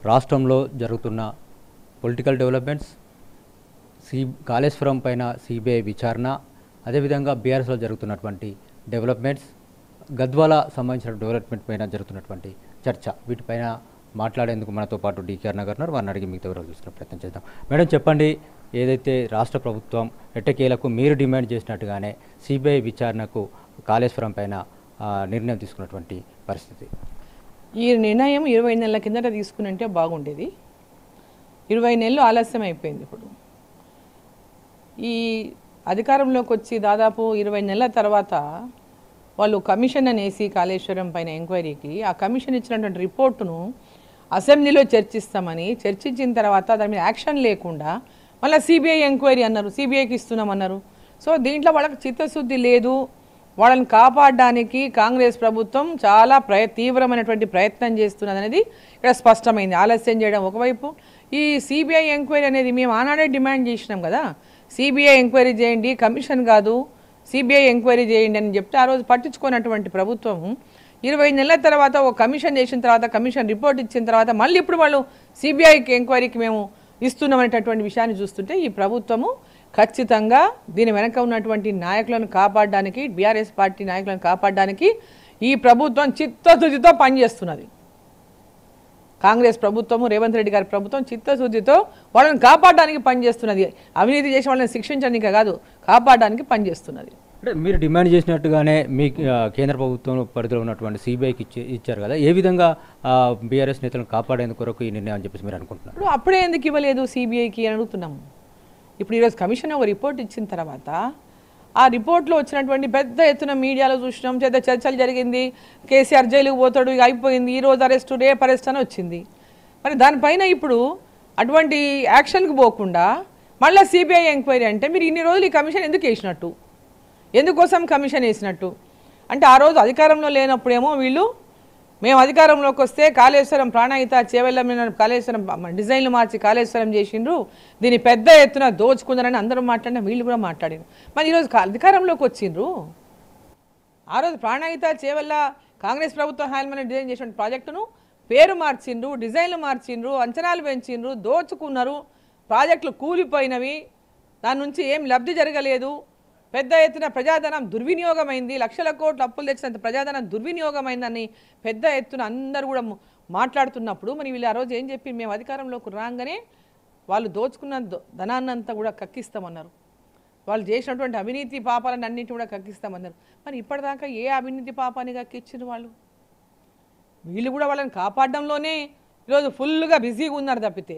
రాష్ట్రంలో జరుగుతున్న political developments, Kaleshwaram పైన సిబిఐ విచారణ, అదేవిధంగా బీఆర్ఎస్లో జరుగుతున్నటువంటి డెవలప్మెంట్స్, గద్వాల సంబంధించిన డెవలప్మెంట్ పైన జరుగుతున్నటువంటి చర్చ, వీటిపైన మాట్లాడేందుకు మనతో పాటు డికేఆర్ నగర్ ఉన్నారు. వారిని అడిగి మిగతా వివరాలు చూసుకునే ప్రయత్నం చేద్దాం. మేడం, చెప్పండి, ఏదైతే రాష్ట్ర ప్రభుత్వం ఎట్టకేలకు మీరు డిమాండ్ చేసినట్టుగానే సిబిఐ విచారణకు కాళేశ్వరం పైన నిర్ణయం తీసుకున్నటువంటి పరిస్థితి? ఈ నిర్ణయం 20 నెలల కిందట తీసుకునంటే బాగుండేది. 20 నెలలు ఆలస్యం అయిపోయింది. ఇప్పుడు ఈ అధికారంలోకి వచ్చి దాదాపు 20 నెలల తర్వాత వాళ్ళు కమిషన్ అనేసి కాళేశ్వరం పైన ఎంక్వైరీకి ఆ కమిషన్ ఇచ్చినటువంటి రిపోర్టును అసెంబ్లీలో చర్చిస్తామని చర్చించిన తర్వాత దాని మీద యాక్షన్ లేకుండా మళ్ళీ సిబిఐ ఎంక్వైరీ అన్నారు, సిబిఐకి ఇస్తున్నామన్నారు. సో దీంట్లో వాళ్ళకి చిత్తశుద్ధి లేదు. వాళ్ళని కాపాడడానికి కాంగ్రెస్ ప్రభుత్వం చాలా తీవ్రమైనటువంటి ప్రయత్నం చేస్తున్నది అనేది ఇక్కడ స్పష్టమైంది. ఆలస్యం చేయడం ఒకవైపు, ఈ సిబిఐ ఎంక్వైరీ అనేది మేము ఆనాడే డిమాండ్ చేసినాం కదా, సిబిఐ ఎంక్వైరీ చేయండి, కమిషన్ కాదు సిబిఐ ఎంక్వైరీ చేయండి అని చెప్తే ఆ రోజు పట్టించుకున్నటువంటి ప్రభుత్వం 20 నెలల తర్వాత ఒక కమిషన్ చేసిన తర్వాత, కమిషన్ రిపోర్ట్ ఇచ్చిన తర్వాత మళ్ళీ ఇప్పుడు వాళ్ళు సిబిఐ ఎంక్వైరీకి మేము ఇస్తున్నామనేటటువంటి విషయాన్ని చూస్తుంటే ఈ ప్రభుత్వము ఖచ్చితంగా దీని వెనక ఉన్నటువంటి నాయకులను కాపాడడానికి, బీఆర్ఎస్ పార్టీ నాయకులను కాపాడడానికి ఈ ప్రభుత్వం చిత్తశుద్ధితో పనిచేస్తున్నది. కాంగ్రెస్ ప్రభుత్వము, రేవంత్ రెడ్డి గారి ప్రభుత్వం చిత్తశుద్ధితో వాళ్ళని కాపాడడానికి పనిచేస్తున్నది. అవినీతి చేసిన వాళ్ళని శిక్షించడానికి కాదు, కాపాడడానికి పనిచేస్తున్నది. అంటే మీరు డిమాండ్ చేసినట్టుగానే మీ కేంద్ర ప్రభుత్వం పరిధిలో ఉన్నటువంటి సిబిఐకి ఇచ్చారు కదా, ఏ విధంగా బీఆర్ఎస్ నేతలను కాపాడేందుకు కొరకు ఈ నిర్ణయం అని చెప్పేసి మీరు అనుకుంటున్నారు? ఇప్పుడు అప్పుడే ఎందుకు ఇవ్వలేదు సిబిఐకి అని అడుగుతున్నాము. ఇప్పుడు ఈరోజు కమిషన్ ఒక రిపోర్ట్ ఇచ్చిన తర్వాత ఆ రిపోర్ట్లో వచ్చినటువంటి పెద్ద ఎత్తున మీడియాలో చూసినాం, పెద్ద చర్చలు జరిగింది, కేసీఆర్ జైలుకు పోతాడు, ఇక అయిపోయింది, ఈరోజు అరెస్టు, రేపు అరెస్ట్ అని వచ్చింది. మరి దానిపైన ఇప్పుడు అటువంటి యాక్షన్కి పోకుండా మళ్ళీ సిబిఐ ఎంక్వైరీ అంటే మీరు ఇన్ని రోజులు ఈ కమిషన్ ఎందుకు వేసినట్టు, ఎందుకోసం కమిషన్ వేసినట్టు? అంటే ఆ రోజు అధికారంలో లేనప్పుడేమో వీళ్ళు మేము అధికారంలోకి వస్తే కాళేశ్వరం ప్రాణహిత చేవెళ్ళ మీద కాళేశ్వరం డిజైన్లు మార్చి కాళేశ్వరం చేసిండ్రు, దీన్ని పెద్ద ఎత్తున దోచుకుందరని అందరూ మాట్లాడినా వీళ్ళు కూడా మాట్లాడారు. మరి ఈరోజు అధికారంలోకి వచ్చిండ్రు, ఆ రోజు ప్రాణహిత చేవెళ్ళ కాంగ్రెస్ ప్రభుత్వం హాల్మని డిజైన్ చేసిన ప్రాజెక్టును పేరు మార్చిండ్రు, డిజైన్లు మార్చిండ్రు, అంచనాలు పెంచిండ్రు, దోచుకున్నారు, ప్రాజెక్టులు కూలిపోయినవి, దాని నుంచి ఏం లబ్ధి జరగలేదు, పెద్ద ఎత్తున ప్రజాధనం దుర్వినియోగమైంది, లక్షల కోట్ల అప్పులు తెచ్చినంత ప్రజాధనం దుర్వినియోగమైందని పెద్ద ఎత్తున అందరూ కూడా మాట్లాడుతున్నప్పుడు మరి వీళ్ళు ఆ రోజు ఏం చెప్పి మేము అధికారంలోకి రాగానే వాళ్ళు దోచుకున్న ధనాన్నంతా కూడా కక్కిస్తామన్నారు, వాళ్ళు చేసినటువంటి అవినీతి పాపాలను అన్నింటినీ కూడా కక్కిస్తామన్నారు. మరి ఇప్పటిదాకా ఏ అవినీతి పాపాన్ని కక్కించారు వాళ్ళు? వీళ్ళు కూడా వాళ్ళని కాపాడడంలోనే ఈరోజు ఫుల్గా బిజీగా ఉన్నారు తప్పితే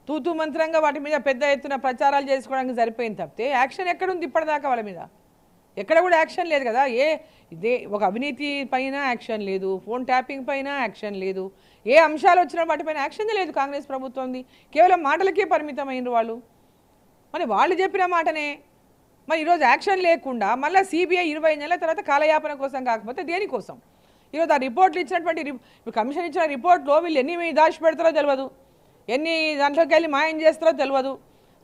తూతూ మంత్రంగా వాటి మీద పెద్ద ఎత్తున ప్రచారాలు చేసుకోవడానికి సరిపోయింది తప్పితే యాక్షన్ ఎక్కడుంది ఇప్పటిదాకా వాళ్ళ మీద? ఎక్కడ కూడా యాక్షన్ లేదు కదా. ఇదే ఒక అవినీతి పైన యాక్షన్ లేదు, ఫోన్ ట్యాపింగ్ పైన యాక్షన్ లేదు, ఏ అంశాలు వచ్చినా వాటిపైన యాక్షన్ లేదు కాంగ్రెస్ ప్రభుత్వంది. కేవలం మాటలకే పరిమితమైన వాళ్ళు. మరి వాళ్ళు చెప్పిన మాటనే మరి ఈరోజు యాక్షన్ లేకుండా మళ్ళీ సిబిఐ 20 నెలల తర్వాత కాలయాపన కోసం కాకపోతే దేనికోసం? ఈరోజు ఆ రిపోర్ట్లు ఇచ్చినటువంటి కమిషన్ ఇచ్చిన రిపోర్ట్లో వీళ్ళు ఎన్ని దాచిపెడతారో తెలియదు, ఎన్ని దాంట్లోకి వెళ్ళి మాయం చేస్తారో తెలియదు.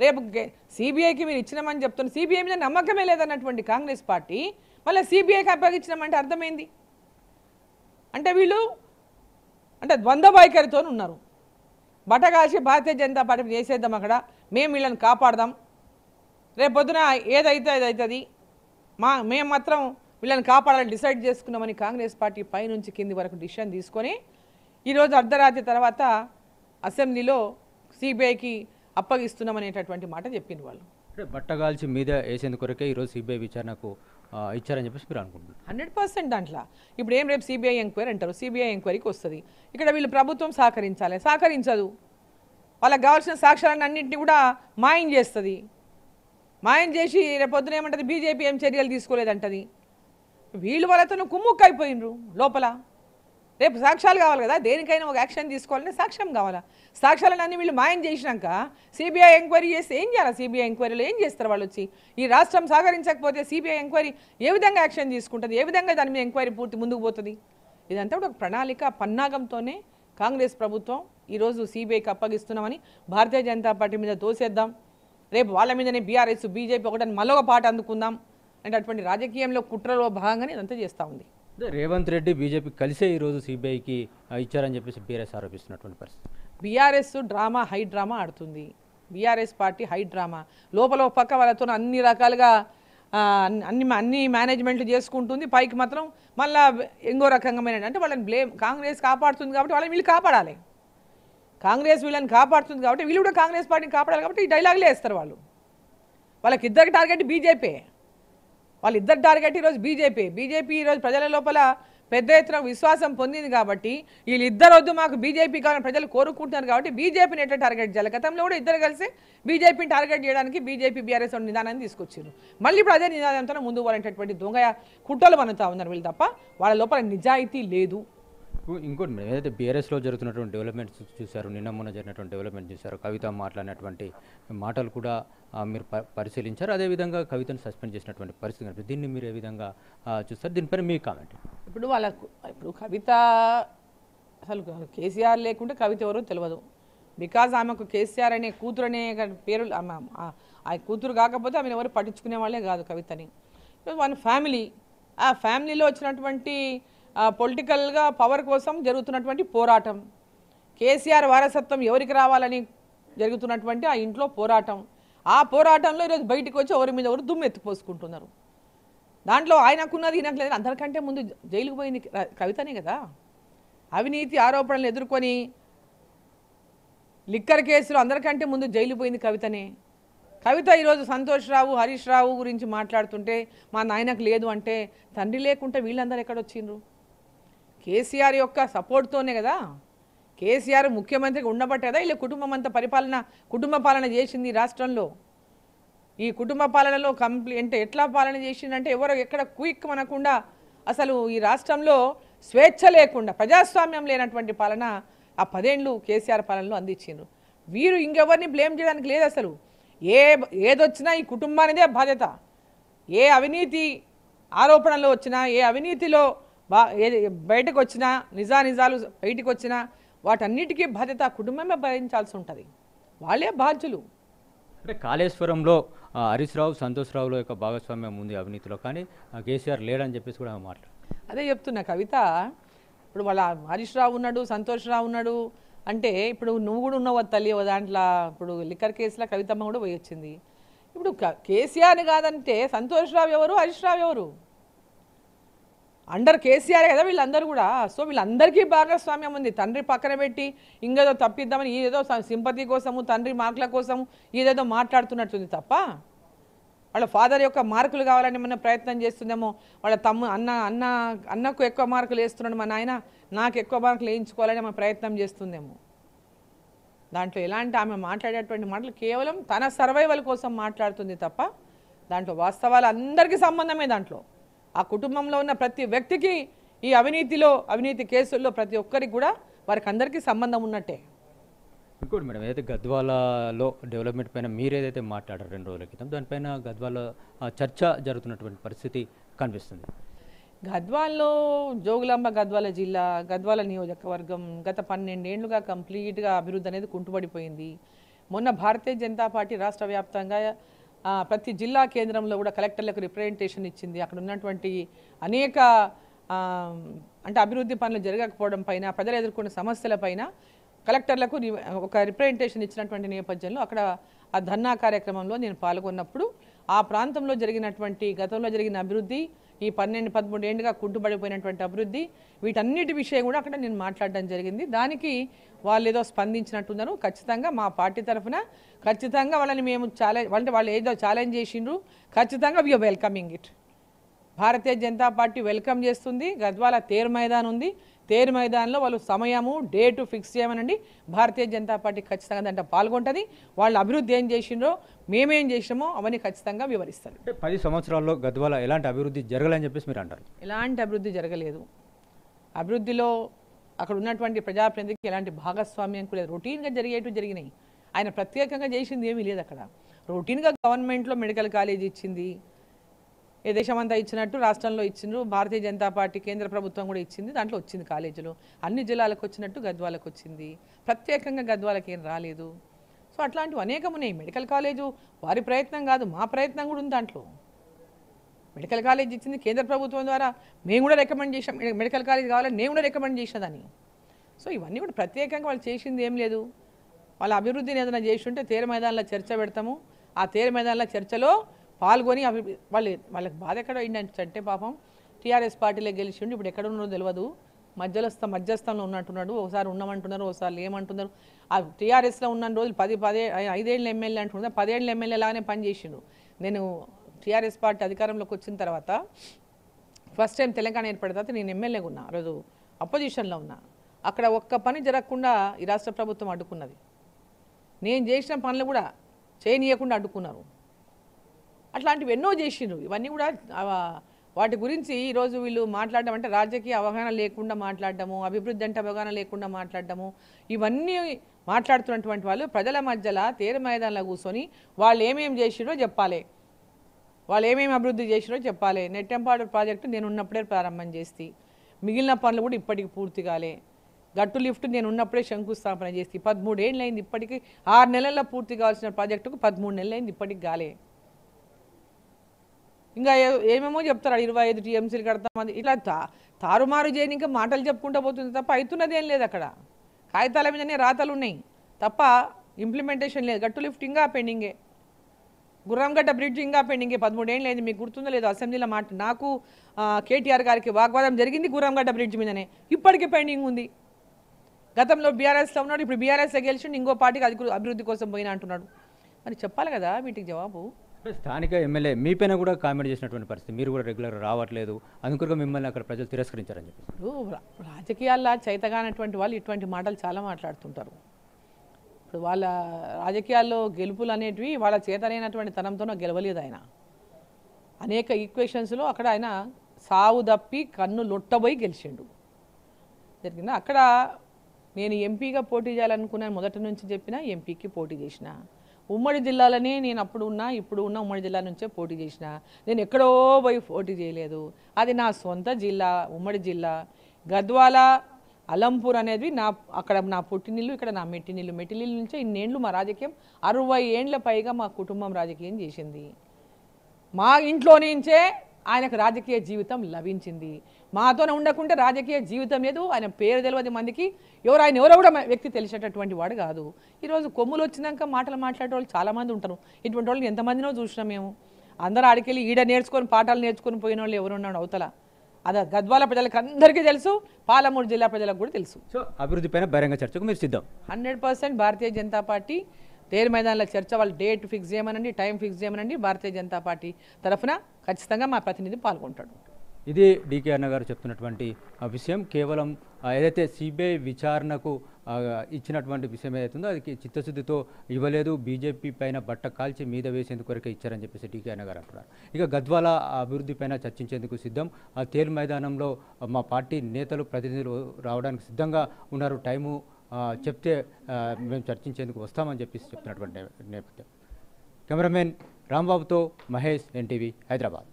రేపు సిబిఐకి మీరు ఇచ్చినామని చెప్తున్నారు, సిబిఐ మీద నమ్మకమే లేదన్నటువంటి కాంగ్రెస్ పార్టీ మళ్ళీ సిబిఐకి అప్పగించినామంటే అర్థమైంది. అంటే వీళ్ళు ద్వంద్వ వైఖరితో ఉన్నారు. బటగాల్చి భారతీయ జనతా పార్టీ చేసేద్దాం, అక్కడ మేము వీళ్ళని కాపాడదాం, రేపొద్దున ఏదైతే అది అవుతుంది, మేము మాత్రం వీళ్ళని కాపాడాలని డిసైడ్ చేసుకున్నామని కాంగ్రెస్ పార్టీ పైనుంచి కింది వరకు డిసిషన్ తీసుకొని ఈరోజు అర్ధరాత్రి తర్వాత అసెంబ్లీలో సిబిఐకి అప్పగిస్తున్నామనేటటువంటి మాట చెప్పింది వాళ్ళు. అంటే బట్టగాల్చి మీద వేసేందుకు కొరకే ఈరోజు సిబిఐ విచారణకు ఇచ్చారని చెప్పేసి మీరు అనుకుంటున్నారు? 100% దాంట్లో ఇప్పుడు ఏం రేపు సిబిఐ ఎంక్వైరీ అంటారు, సిబిఐ ఎంక్వైరీకి వస్తుంది. ఇక్కడ వీళ్ళు ప్రభుత్వం సహకరించాలి, సహకరించదు, వాళ్ళకి కావాల్సిన సాక్ష్యాలను అన్నింటినీ కూడా మాయం చేస్తుంది. మాయం చేసి రేపొద్దున ఏమంటుంది, బీజేపీ ఏం చర్యలు తీసుకోలేదంటది. వీళ్ళు వాళ్ళతో కుమ్ముక్కు అయిపోయినరు లోపల. రేపు సాక్ష్యాలు కావాలి కదా, దేనికైనా ఒక యాక్షన్ తీసుకోవాలంటే సాక్ష్యం కావాలా. సాక్ష్యాలను అన్ని వీళ్ళు మాయం చేసినాక సిబిఐ ఎంక్వైరీ చేస్తే ఏం చేయాలి? సిబిఐ ఎంక్వైరీలో ఏం చేస్తారు వాళ్ళు వచ్చి? ఈ రాష్ట్రం సహకరించకపోతే సిబిఐ ఎంక్వైరీ ఏ విధంగా యాక్షన్ తీసుకుంటుంది, ఏ విధంగా దాని మీద ఎంక్వైరీ పూర్తి ముందుకు పోతుంది? ఇదంతా కూడా ఒక ప్రణాళిక పన్నాగంతోనే కాంగ్రెస్ ప్రభుత్వం ఈరోజు సిబిఐకి అప్పగిస్తున్నామని, భారతీయ జనతా పార్టీ మీద తోసేద్దాం, రేపు వాళ్ళ మీదనే బీఆర్ఎస్ బీజేపీ ఒకటని మళ్ళొక పాట అందుకుందాం అంటే అటువంటి రాజకీయంలో కుట్రలో భాగంగానే ఇదంతా చేస్తూ ఉంది. అదే రేవంత్ రెడ్డి బీజేపీ కలిసే ఈరోజు సిబిఐకి ఇచ్చారని చెప్పేసి బీఆర్ఎస్ ఆరోపిస్తున్నటువంటి పరిస్థితి. బీఆర్ఎస్ డ్రామా హై డ్రామా ఆడుతుంది. బీఆర్ఎస్ పార్టీ హై డ్రామా లోపల ఒక పక్క వాళ్ళతో అన్ని రకాలుగా అన్ని మేనేజ్మెంట్లు చేసుకుంటుంది. పైకి మాత్రం మళ్ళీ ఇంకో రకంగా అంటే వాళ్ళని కాంగ్రెస్ కాపాడుతుంది కాబట్టి వాళ్ళని వీళ్ళు కాపాడాలి. కాంగ్రెస్ వీళ్ళని కాపాడుతుంది కాబట్టి వీళ్ళు కూడా కాంగ్రెస్ పార్టీని కాపాడాలి కాబట్టి ఈ డైలాగులే వేస్తారు వాళ్ళు. వాళ్ళకి ఇద్దరికి టార్గెట్ బీజేపీ. వాళ్ళిద్దరు టార్గెట్ ఈరోజు బీజేపీ ఈరోజు ప్రజల లోపల పెద్ద ఎత్తున విశ్వాసం పొందింది కాబట్టి వీళ్ళిద్దరు వద్దు మాకు బీజేపీ కావాలని ప్రజలు కోరుకుంటున్నారు కాబట్టి బీజేపీని ఎట్లా టార్గెట్ చేయాలి. గతంలో కూడా ఇద్దరు కలిసి బీజేపీని టార్గెట్ చేయడానికి బీజేపీ బీఆర్ఎస్ నిదానాన్ని తీసుకొచ్చారు. మళ్ళీ ఇప్పుడు అదే నిదానంతో ముందు పోవాలనేటటువంటి దొంగ కుట్రలు మనతో ఉన్నారు వీళ్ళు తప్ప వాళ్ళ లోపల నిజాయితీ లేదు. ఇంకోటి మేడం, ఏదైతే బీఆర్ఎస్లో జరుగుతున్నటువంటి డెవలప్మెంట్స్ చూశారు, నిన్న మొన్న జరిగినటువంటి డెవలప్మెంట్ చూశారు, కవిత మాట్లాడినటువంటి మాటలు కూడా మీరు పరిశీలించారు. అదేవిధంగా కవితను సస్పెండ్ చేసినటువంటి పరిస్థితి కనిపిస్తుంది. దీన్ని మీరు ఏ విధంగా చూస్తారు? దీనిపైన మీ కామెంట్. ఇప్పుడు కవిత అసలు కేసీఆర్ లేకుంటే కవిత ఎవరో తెలియదు. బికాజ్ ఆమెకు కేసీఆర్ అనే కూతురు అనే పేరు ఆ కూతురు కాకపోతే ఆమెను ఎవరు పట్టించుకునే వాళ్ళే కాదు కవితని. మన ఫ్యామిలీ, ఆ ఫ్యామిలీలో వచ్చినటువంటి పొలిటికల్గా పవర్ కోసం జరుగుతున్నటువంటి పోరాటం, కేసీఆర్ వారసత్వం ఎవరికి రావాలని జరుగుతున్నటువంటి ఆ ఇంట్లో పోరాటం, ఆ పోరాటంలో ఈరోజు బయటకు వచ్చి ఎవరి మీద ఎవరు దుమ్ము ఎత్తిపోసుకుంటున్నారు. దాంట్లో ఆయనకున్నది ఈయనకు లేదు. అందరికంటే ముందు జైలుకు పోయింది కవితనే కదా. అవినీతి ఆరోపణలు ఎదుర్కొని లిక్కర్ కేసులో అందరికంటే ముందు జైలు పోయింది కవితనే. కవిత ఈరోజు సంతోష్ రావు, హరీష్ రావు గురించి మాట్లాడుతుంటే మా నాయనకు లేదు అంటే తండ్రి లేకుంటే వీళ్ళందరూ ఎక్కడొచ్చిండ్రు? కేసీఆర్ యొక్క సపోర్ట్తోనే కదా. కేసీఆర్ ముఖ్యమంత్రిగా ఉండబట్టే కదా వీళ్ళ కుటుంబం అంతా కుటుంబ పాలన చేసింది రాష్ట్రంలో. ఈ కుటుంబ పాలనలో అంటే ఎట్లా పాలన చేసిందంటే ఎవరు ఎక్కడ క్విక్ అనకుండా అసలు ఈ రాష్ట్రంలో స్వేచ్ఛ లేకుండా ప్రజాస్వామ్యం లేనటువంటి పాలన ఆ 10 ఏళ్ళు కేసీఆర్ పాలనలో అందించిండ్రు. వీరు ఇంకెవరిని బ్లేమ్ చేయడానికి లేదు. అసలు ఏదొచ్చినా ఈ కుటుంబానిదే బాధ్యత. ఏ అవినీతి ఆరోపణలు వచ్చినా, ఏ అవినీతిలో బయటకు వచ్చినా, నిజాలు బయటకు వచ్చినా వాటన్నిటికీ బాధ్యత కుటుంబమే భరించాల్సి ఉంటుంది. వాళ్ళే బాధ్యులు. అంటే కాళేశ్వరంలో హరీష్ రావు, సంతోష్ రావుల యొక్క భాగస్వామ్యం ఉంది అవినీతిలో, కానీ కేసీఆర్ లేడని చెప్పేసి కూడా మాట్లాడు. అదే చెప్తున్నా కవిత. ఇప్పుడు వాళ్ళ హరీష్ రావు ఉన్నాడు, సంతోష్ రావు ఉన్నాడు అంటే ఇప్పుడు నువ్వు కూడా ఉన్నావు తల్లి దాంట్లో. ఇప్పుడు లిక్కర్ కేసులో కవితమ్మ కూడా పోయి వచ్చింది. ఇప్పుడు కేసీఆర్ని కాదంటే సంతోష్ రావు ఎవరు, హరీష్ రావు ఎవరు? అండర్ కేసీఆర్ కదా వీళ్ళందరూ కూడా. సో వీళ్ళందరికీ భాగస్వామ్యం ఉంది. తండ్రి పక్కన పెట్టి ఇంకేదో తప్పిద్దామని ఏదో సింపతి కోసము, తండ్రి మార్కుల కోసము ఏదేదో మాట్లాడుతున్నట్టుంది తప్ప వాళ్ళ ఫాదర్ యొక్క మార్కులు కావాలని మన ప్రయత్నం చేస్తుందేమో. వాళ్ళ అన్నకు ఎక్కువ మార్కులు వేస్తున్నాడు మా నాయన, నాకు ఎక్కువ మార్కులు వేయించుకోవాలని మన ప్రయత్నం చేస్తుందేమో. దాంట్లో ఎలాంటి ఆమె మాట్లాడేటువంటి మాటలు కేవలం తన సర్వైవల్ కోసం మాట్లాడుతుంది తప్ప దాంట్లో వాస్తవాలు అందరికీ సంబంధమే. దాంట్లో ఆ కుటుంబంలో ఉన్న ప్రతి వ్యక్తికి ఈ అవినీతి కేసుల్లో ప్రతి ఒక్కరికి కూడా వారికి అందరికీ సంబంధం ఉన్నట్టే. ఇంకోటి మేడం, ఏదైతే గద్వాలలో డెవలప్మెంట్ పైన మీరు ఏదైతే మాట్లాడారు 2 రోజుల క్రితం, దానిపైన గద్వాల చర్చ జరుగుతున్నటువంటి పరిస్థితి కనిపిస్తుంది. గద్వాల్లో జోగులాంబ గద్వాల జిల్లా, గద్వాల నియోజకవర్గం గత 12 ఏళ్లుగా కంప్లీట్గా అభివృద్ధి అనేది కుంటుపడిపోయింది. మొన్న భారతీయ జనతా పార్టీ రాష్ట్ర వ్యాప్తంగా ప్రతి జిల్లా కేంద్రంలో కూడా కలెక్టర్లకు రిప్రజెంటేషన్ ఇచ్చింది. అక్కడ ఉన్నటువంటి అనేక అంటే అభివృద్ధి పనులు జరగకపోవడం పైన, ప్రజలు ఎదుర్కొన్న సమస్యల పైన కలెక్టర్లకు ఒక రిప్రజెంటేషన్ ఇచ్చినటువంటి నేపథ్యంలో అక్కడ ఆ ధర్నా కార్యక్రమంలో నేను పాల్గొన్నప్పుడు ఆ ప్రాంతంలో జరిగినటువంటి గతంలో జరిగిన అభివృద్ధి, ఈ 12-13 ఏళ్ళుగా కుంటుపడిపోయినటువంటి అభివృద్ధి, వీటన్నిటి విషయం కూడా అక్కడ నేను మాట్లాడడం జరిగింది. దానికి వాళ్ళు ఏదో స్పందించినట్టున్నారు. ఖచ్చితంగా మా పార్టీ తరఫున ఖచ్చితంగా వాళ్ళని మేము వాళ్ళు ఏదో ఛాలెంజ్ చేసిండ్రు, ఖచ్చితంగా we are welcoming it. Bharatiya Janata Party welcome చేస్తుంది. గద్వాల తేరు మైదాన్ ఉంది, తేరు మైదాన్లో వాళ్ళు సమయము డేటు ఫిక్స్ చేయమనండి. భారతీయ జనతా పార్టీ ఖచ్చితంగా దాంట్లో పాల్గొంటుంది. వాళ్ళు అభివృద్ధి ఏం చేసిండ్రో, మేమేం చేసినామో అవన్నీ ఖచ్చితంగా వివరిస్తారు. 10 సంవత్సరాల్లో గద్వాల ఎలాంటి అభివృద్ధి జరగాలని చెప్పేసి మీరు అంటారు? ఎలాంటి అభివృద్ధి జరగలేదు. అభివృద్ధిలో అక్కడ ఉన్నటువంటి ప్రజాప్రతినిధికి ఎలాంటి భాగస్వామ్యం కూడా లేదు. రొటీన్గా జరిగినాయి. ఆయన ప్రత్యేకంగా చేసింది ఏమీ లేదు. అక్కడ రొటీన్గా గవర్నమెంట్లో మెడికల్ కాలేజ్ ఇచ్చింది, ఏ దేశమంతా ఇచ్చినట్టు రాష్ట్రంలో ఇచ్చిండ్రు. భారతీయ జనతా పార్టీ కేంద్ర ప్రభుత్వం కూడా ఇచ్చింది, దాంట్లో వచ్చింది కాలేజీలు. అన్ని జిల్లాలకు వచ్చినట్టు గద్వాలకు వచ్చింది, ప్రత్యేకంగా గద్వాలకి ఏం రాలేదు. సో అట్లాంటివి అనేకం ఉన్నాయి. మెడికల్ కాలేజు వారి ప్రయత్నం కాదు, మా ప్రయత్నం కూడా ఉంది దాంట్లో. మెడికల్ కాలేజ్ ఇచ్చింది కేంద్ర ప్రభుత్వం ద్వారా. మేము కూడా రికమెండ్ చేసాం మెడికల్ కాలేజ్ కావాలని, నేను కూడా రికమెండ్ చేసేదాన్ని. సో ఇవన్నీ కూడా ప్రత్యేకంగా వాళ్ళు చేసింది ఏం లేదు. వాళ్ళ అభివృద్ధిని ఏదైనా చేసి ఉంటే తేరు మైదానంలో చర్చ పెడతాము. ఆ తేరు మైదానంలో చర్చలో పాల్గొని వాళ్ళకి బాధ ఎక్కడ అయిందంటే పాపం టీఆర్ఎస్ పార్టీలో గెలిచిండు, ఇప్పుడు ఎక్కడ ఉన్నారో తెలియదు, మధ్యస్థంలో ఉన్నట్టున్నాడు. ఒకసారి ఉన్నామంటున్నారు, ఒకసారి ఏమంటున్నారు. ఆ టీఆర్ఎస్లో ఉన్న రోజులు 5 ఏళ్ళ ఎమ్మెల్యే అంటున్నారు, 10 ఏళ్ళ ఎమ్మెల్యే లాగానే పనిచేసిండు. నేను టీఆర్ఎస్ పార్టీ అధికారంలోకి వచ్చిన తర్వాత ఫస్ట్ టైం తెలంగాణ ఏర్పడిన తర్వాత నేను ఎమ్మెల్యేగా ఉన్నా, ఆ రోజు అపోజిషన్లో ఉన్నా. అక్కడ ఒక్క పని జరగకుండా ఈ రాష్ట్ర ప్రభుత్వం అడ్డుకున్నది. నేను చేసిన పనులు కూడా చేయనీయకుండా అడ్డుకున్నారు. అట్లాంటివి ఎన్నో చేసిండ్రు. ఇవన్నీ కూడా వాటి గురించి ఈరోజు వీళ్ళు మాట్లాడడం అంటే రాజకీయ అవగాహన లేకుండా మాట్లాడటము, అభివృద్ధి అంటే అవగాహన లేకుండా మాట్లాడటము, ఇవన్నీ మాట్లాడుతున్నటువంటి వాళ్ళు ప్రజల మధ్యలో తేరు మైదానంలో కూర్చొని వాళ్ళు ఏమేమి చేసిరో చెప్పాలి, వాళ్ళు ఏమేమి అభివృద్ధి చేసిరో చెప్పాలి. నెట్టెంపాడు ప్రాజెక్టు నేను ఉన్నప్పుడే ప్రారంభం చేసి, మిగిలిన పనులు కూడా ఇప్పటికి పూర్తి కాలే. గట్టు లిఫ్ట్ నేను ఉన్నప్పుడే శంకుస్థాపన చేసి 13 ఏళ్ళు అయింది, ఇప్పటికీ 6 నెలల్లో పూర్తి కావాల్సిన ప్రాజెక్టుకు 13 నెలలు అయింది, ఇప్పటికి కాలే. ఇంకా ఏమేమో చెప్తారు, 25 టీఎంసీలు కడతామని. ఇట్లా తారుమారు చేయని ఇంకా మాటలు చెప్పుకుంటూ పోతుంది తప్ప అవుతున్నది ఏం లేదు. అక్కడ కాగితాల మీదనే రాతలు ఉన్నాయి తప్ప ఇంప్లిమెంటేషన్ లేదు. గట్టు లిఫ్ట్ ఇంకా పెండింగే, గుర్రంగడ్డ బ్రిడ్జ్ ఇంకా పెండింగే. 13 ఏళ్ళు అయింది. మీకు గుర్తుందో లేదో అసెంబ్లీలో నాకు కేటీఆర్ గారికి వాగ్వాదం జరిగింది గుర్రంగడ్డ బ్రిడ్జ్ మీదనే, ఇప్పటికీ పెండింగ్ ఉంది. గతంలో బీఆర్ఎస్లో ఉన్నాడు, ఇప్పుడు బీఆర్ఎస్లో గెలిచిండు, ఇంకో పార్టీకి అభివృద్ధి కోసం పోయినా అంటున్నాడు. మరి చెప్పాలి కదా వీటికి జవాబు. స్థానిక ఎమ్మెల్యే మీపైన కూడా కామెంట్ చేసినటువంటి పరిస్థితి, మీరు కూడా రెగ్యులర్గా రావట్లేదు, అందుకొరకు మిమ్మల్ని అక్కడ ప్రజలు తిరస్కరించారని చెప్పి. ఇప్పుడు రాజకీయాల్లో చైతగానటువంటి వాళ్ళు ఇటువంటి మాటలు చాలా మాట్లాడుతుంటారు. ఇప్పుడు వాళ్ళ రాజకీయాల్లో గెలుపులు అనేటివి వాళ్ళ చేతనైనటువంటి తనంతోనో గెలవలేదు. ఆయన అనేక ఈక్వేషన్స్లో అక్కడ ఆయన సావు తప్పి కన్ను లొట్టబోయి గెలిచిండు జరిగింది. అక్కడ నేను ఎంపీగా పోటీ చేయాలనుకున్నాను, మొదటి నుంచి చెప్పిన ఎంపీకి పోటీ చేసిన. ఉమ్మడి జిల్లాలోనే నేను అప్పుడు ఉన్నా, ఇప్పుడు ఉన్న ఉమ్మడి జిల్లా నుంచే పోటీ చేసిన. నేను ఎక్కడో పోయి పోటీ చేయలేదు. అది నా సొంత జిల్లా, ఉమ్మడి జిల్లా. గద్వాల, అలంపూర్ అనేది అక్కడ నా పుట్టినిల్లు, ఇక్కడ నా మెట్టినిల్లు. మెట్టినిల్లు నుంచే ఇన్నేళ్ళు మా రాజకీయం, 60 ఏండ్ల పైగా మా కుటుంబం రాజకీయం చేసింది. మా ఇంట్లో నుంచే ఆయనకు రాజకీయ జీవితం లభించింది. మాతోనే ఉండకుంటే రాజకీయ జీవితం లేదు. ఆయన పేరు తెలియదు మందికి, ఆయన ఎవరో కూడా వ్యక్తి తెలిసేటటువంటి వాడు కాదు. ఈరోజు కొమ్ములు వచ్చినాక మాటలు మాట్లాడే వాళ్ళు చాలామంది ఉంటారు. ఇటువంటి వాళ్ళు ఎంతమందినో చూసినాం మేము. అందరూ ఆడికెళ్ళి ఈడ నేర్చుకొని పాఠాలు నేర్చుకొని పోయిన వాళ్ళు ఎవరున్నాడు అవతల. అది గద్వాల ప్రజలకు అందరికీ తెలుసు, పాలమూరు జిల్లా ప్రజలకు కూడా తెలుసు. సో అభివృద్ధి పైన బహిరంగ చర్చకు మీరు సిద్ధం? 100% భారతీయ జనతా పార్టీ తేరు మైదానంలో చర్చ, వాళ్ళు డేట్ ఫిక్స్ చేయమనండి, టైం ఫిక్స్ చేయమనండి, భారతీయ జనతా పార్టీ తరఫున ఖచ్చితంగా మా ప్రతినిధి పాల్గొంటాడు. ఇది డీకే అన్న గారు చెప్తున్నటువంటి విషయం. కేవలం ఏదైతే సిబిఐ విచారణకు ఇచ్చినటువంటి విషయం ఏదైతుందో అది చిత్తశుద్ధితో ఇవ్వలేదు, బీజేపీ పైన బట్ట కాల్చి మీద వేసేందుకు వరకే ఇచ్చారని చెప్పేసి డీకే అన్న గారు అంటున్నారు. ఇక గద్వాల అభివృద్ధి పైన చర్చించేందుకు సిద్ధం. ఆ తేరు మైదానంలో మా పార్టీ నేతలు ప్రతినిధులు రావడానికి సిద్ధంగా ఉన్నారు. టైము చెప్తే మేము చర్చించేందుకు వస్తామని చెప్పేసి చెప్తున్నటువంటి నేపథ్యం. కెమెరామెన్ రాంబాబుతో మహేష్, ఎన్టీవీ, హైదరాబాద్.